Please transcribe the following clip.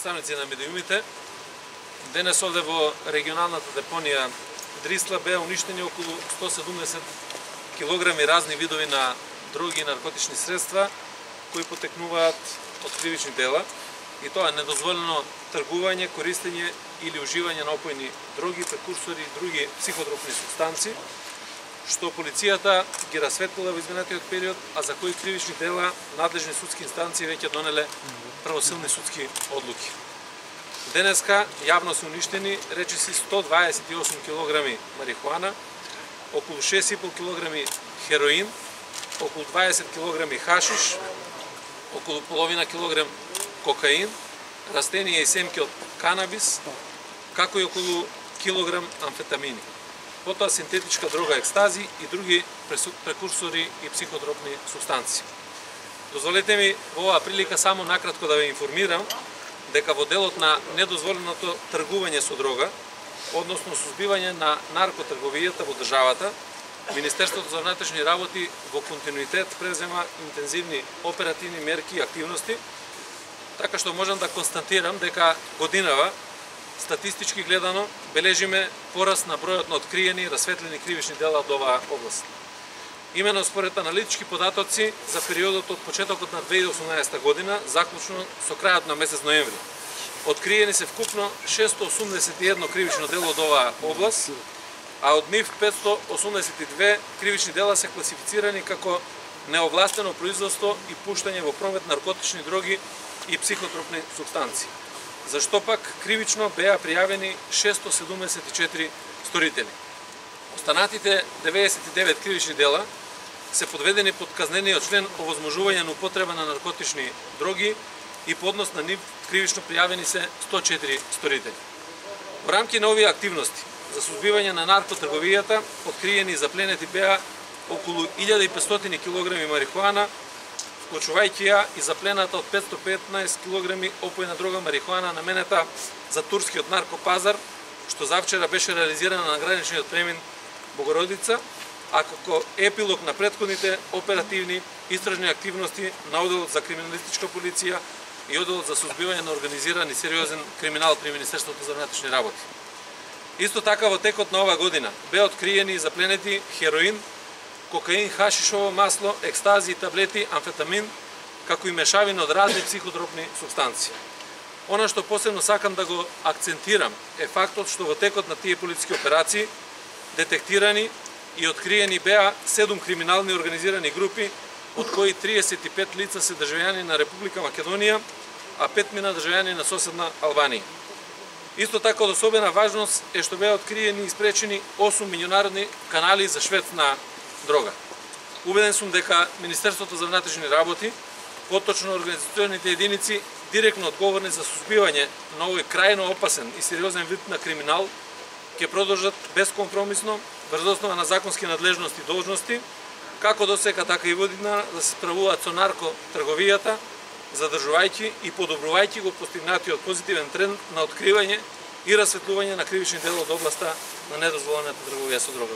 представници на медиумите, денес овде во регионалната депонија Дрисла беа уништени околу 170 килограми разни видови на други наркотични средства кои потекнуваат од кривични дела, и тоа е недозволено тргување, користење или уживање на опојни дроги, прекурсори и други психотропни супстанци, што полицијата ги расветлила во изминатиот период, а за кои кривични дела надлежни судски инстанции веќе донеле правосилни судски одлуки. Денеска јавно се уништени речиси 128 кг марихуана, околу 6,5 кг хероин, околу 20 кг хашиш, околу половина килограм кокаин, растенија и семки од канабис, како и околу килограм амфетамини. Потоа синтетичка дрога екстази и други прекурсори и психотропни субстанции. Дозволете ми во оваа прилика само накратко да ве информирам дека во делот на недозволеното тргување со дрога, односно сузбивање на наркотрговијата во државата, Министерството за внатрешни работи во континуитет презема интензивни оперативни мерки и активности, така што можам да констатирам дека годинава, статистички гледано, бележиме пораст на бројот на откриени и расветлени кривични дела од оваа област. Имено според аналитички податоци за периодот од почетокот на 2018 година, заклучно со крајот на месец ноември, откриени се вкупно 681 кривично дело од оваа област, а од нив 582 кривични дела се класифицирани како неовластено производство и пуштање во промет наркотични дроги и психотропни субстанции, зашто пак кривично беа пријавени 674 сторители. Останатите 99 кривични дела се подведени под казнениот член овозможување на употреба на наркотични дроги и по однос на нив кривично пријавени се 104 сторители. Во рамки на овие активности за сузбивање на наркотрговијата откриени и запленети беа околу 1500 кг марихуана, вклучувајќи ја и заплената од 515 кг опојна дрога марихуана наменета за турскиот наркопазар, што завчера беше реализирана на граничниот премин Богородица, а како епилог на претходните оперативни истражни активности на Оделот за криминалистичка полиција и Оделот за сузбивање на организиран и сериозен криминал при Министерството за внатрешни работи. Исто така во текот на оваа година беа откриени и запленети хероин, кокаин, хашишово масло, екстази и таблети, амфетамин, како и мешавина од разни психотропни субстанции. Она што посебно сакам да го акцентирам е фактот што во текот на тие полициски операции детектирани и откриени беа 7 криминални организирани групи, од кои 35 лица се државјани на Република Македонија, а 5 државјани на соседна Албанија. Исто така од особена важност е што беа откриени и спречени 8 меѓународни канали за шверц на дрога. Убеден сум дека Министерството за внатрешни работи, поточно организационите единици, директно одговорни за сузбивање на овој крајно опасен и сериозен вид на криминал, ќе продолжат бескомпромисно, врз основа на законски надлежности и должности, како до сега, така и година, да се справуваат со наркотрговијата, задржувајќи и подобрувајќи го постигнатиот позитивен тренд на откривање и расветлување на кривични дела од областа на недозволената трговија со дрога.